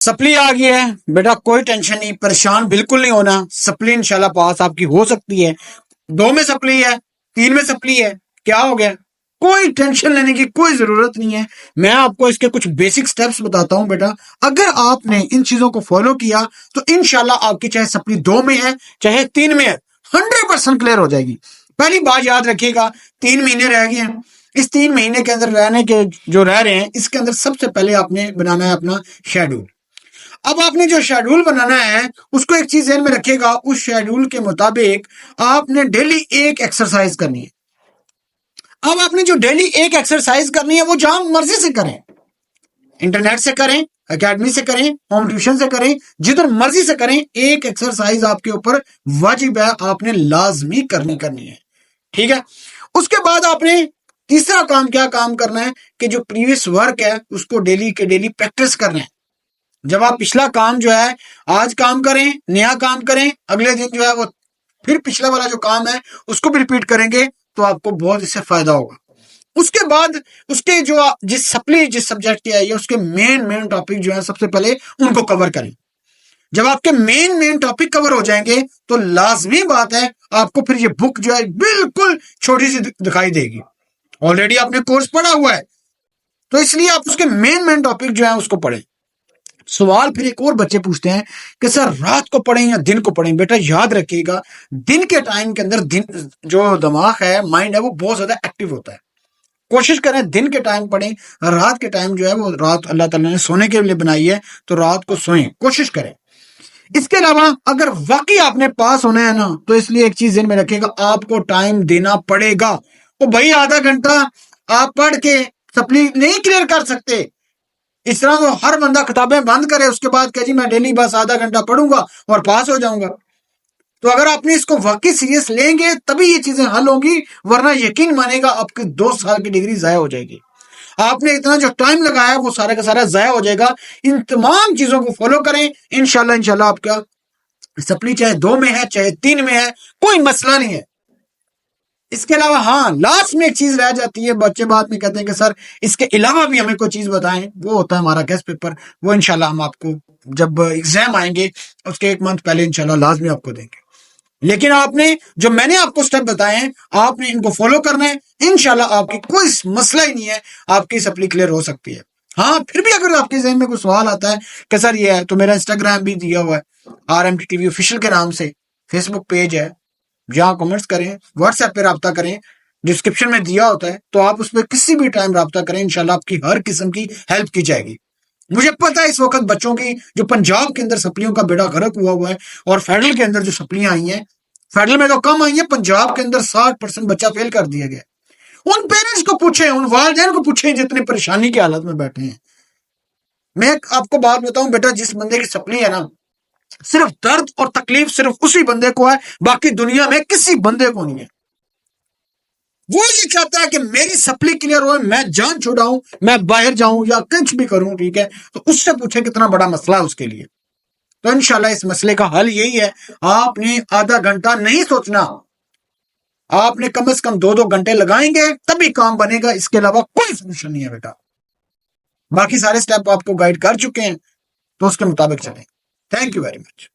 سپلی آ گئی ہے بیٹا، کوئی ٹینشن نہیں، پریشان بالکل نہیں ہونا، سپلی انشاءاللہ پاس آپ کی ہو سکتی ہے، 2 میں سپلی ہے، 3 میں سپلی ہے، کیا ہو گیا؟ کوئی ٹینشن لینے کی کوئی ضرورت نہیں ہے۔ میں آپ کو اس کے کچھ بیسک سٹیپس بتاتا ہوں بیٹا، اگر آپ نے ان چیزوں کو فالو کیا تو انشاءاللہ آپ کی چاہے سپلی 2 میں ہے چاہے 3 میں ہے 100% کلیئر ہو جائے گی۔ پہلی بات یاد رکھیے گا، 3 مہینے رہ گئے ہیں، اس 3 مہینے کے اندر رہنے کے جو رہ رہے ہیں، اس کے اندر سب سے پہلے آپ نے بنانا ہے اپنا شیڈول۔ اب آپ نے جو شیڈول بنانا ہے اس کو ایک چیز ذہن میں رکھیے گا، اس شیڈول کے مطابق آپ نے ڈیلی ایک ایکسرسائز کرنی ہے۔ اب آپ نے جو ڈیلی ایک ایکسرسائز کرنی ہے وہ جہاں مرضی سے کریں، انٹرنیٹ سے کریں، اکیڈمی سے کریں، ہوم ٹیوشن سے کریں، جدھر مرضی سے کریں، ایک ایکسرسائز آپ کے اوپر واجب ہے، آپ نے لازمی کرنی ہے، ٹھیک ہے؟ اس کے بعد آپ نے تیسرا کام کیا کام کرنا ہے کہ جو پریویس ورک ہے اس کو ڈیلی کے ڈیلی پریکٹس کرنا ہے۔ جب آپ پچھلا کام جو ہے آج کام کریں، نیا کام کریں، اگلے دن جو ہے وہ پھر پچھلا والا جو کام ہے اس کو بھی ریپیٹ کریں گے تو آپ کو بہت اس سے فائدہ ہوگا۔ اس کے بعد اس کے جو جس سبجیکٹ کی ہے اس کے مین ٹاپک جو ہے سب سے پہلے ان کو کور کریں۔ جب آپ کے مین ٹاپک کور ہو جائیں گے تو لازمی بات ہے آپ کو پھر یہ بک جو ہے بالکل چھوٹی سی دکھائی دے گی۔ آلریڈی آپ نے کورس پڑھا ہوا ہے تو اس لیے آپ اس کے مین ٹاپک جو ہے اس کو پڑھیں۔ سوال پھر ایک اور بچے پوچھتے ہیں کہ سر رات کو پڑھیں یا دن کو پڑھیں؟ بیٹا یاد رکھیے گا، دن کے ٹائم کے اندر جو دماغ ہے، مائنڈ ہے، وہ بہت زیادہ ایکٹیو ہوتا ہے۔ کوشش کریں دن کے ٹائم پڑھیں، رات کے ٹائم جو ہے وہ رات اللہ تعالیٰ نے سونے کے لیے بنائی ہے تو رات کو سوئیں، کوشش کریں۔ اس کے علاوہ اگر واقعی آپ نے پاس ہونا ہے نا تو اس لیے ایک چیز ذہن میں رکھے گا، آپ کو ٹائم دینا پڑے گا۔ تو بھائی آدھا گھنٹہ آپ پڑھ کے سپلی نہیں کلیئر کر سکتے، اس طرح تو ہر بندہ کتابیں بند کرے اس کے بعد کہ جی میں ڈیلی بس آدھا گھنٹہ پڑھوں گا اور پاس ہو جاؤں گا۔ تو اگر آپ نے اس کو واقعی سیریس لیں گے تبھی یہ چیزیں حل ہوں گی، ورنہ یقین مانے گا آپ کی 2 سال کی ڈگری ضائع ہو جائے گی۔ آپ نے اتنا جو ٹائم لگایا وہ سارا کا سارا ضائع ہو جائے گا۔ ان تمام چیزوں کو فالو کریں، انشاءاللہ آپ کا سپلی چاہے 2 میں ہے چاہے 3 میں ہے کوئی مسئلہ نہیں ہے۔ اس کے علاوہ ہاں لاسٹ میں ایک چیز رہ جاتی ہے، بچے بعد میں کہتے ہیں کہ سر اس کے علاوہ بھی ہمیں کوئی چیز بتائیں، وہ ہوتا ہے ہمارا گیسٹ پیپر، وہ انشاءاللہ ہم آپ کو جب ایگزام آئیں گے اس کے 1 منتھ پہلے انشاءاللہ لازمی آپ کو دیں گے۔ لیکن آپ نے جو میں نے آپ کو سٹیپ بتائے ہیں آپ نے ان کو فالو کرنا ہے، انشاءاللہ آپ کی کوئی مسئلہ ہی نہیں ہے، آپ کی سپلی کلیئر ہو سکتی ہے۔ ہاں پھر بھی اگر آپ کے ذہن میں کوئی سوال آتا ہے کہ سر یہ ہے، تو میرا انسٹاگرام بھی دیا ہوا ہے RMT TV آفیشیل کے نام سے، فیس بک پیج ہے، جہاں کمنٹس کریں، واٹس ایپ پہ رابطہ کریں، ڈسکرپشن میں دیا ہوتا ہے، تو آپ اس پہ کسی بھی ٹائم رابطہ کریں، انشاءاللہ آپ کی ہر قسم کی ہیلپ کی جائے گی۔ مجھے پتا ہے اس وقت بچوں کی جو پنجاب کے اندر سپلیوں کا بیڑا غرق ہوا ہے اور فیڈرل کے اندر جو سپلیاں آئی ہیں، فیڈرل میں تو کم آئی ہیں، پنجاب کے اندر 60% بچہ فیل کر دیا گیا۔ ان پیرنٹس کو پوچھیں، ان والدین کو پوچھیں جتنے پریشانی کی حالت میں بیٹھے ہیں۔ میں آپ کو بات بتاؤں بیٹا، جس بندے کی سپلی ہے نا، صرف درد اور تکلیف صرف اسی بندے کو ہے، باقی دنیا میں کسی بندے کو نہیں ہے۔ وہ یہ چاہتا ہے کہ میری سپلی کلیئر ہوئے، میں جان چھڑاؤں، میں باہر جاؤں یا کچھ بھی کروں، ٹھیک ہے؟ تو اس سے پوچھیں کتنا بڑا مسئلہ ہے اس کے لیے۔ تو انشاءاللہ اس مسئلے کا حل یہی ہے، آپ نے آدھا گھنٹہ نہیں سوچنا، آپ نے کم از کم 2 گھنٹے لگائیں گے تبھی کام بنے گا، اس کے علاوہ کوئی سولوشن نہیں ہے بیٹا۔ باقی سارے سٹیپ آپ کو گائیڈ کر چکے ہیں تو اس کے مطابق چلیں۔ Thank you very much.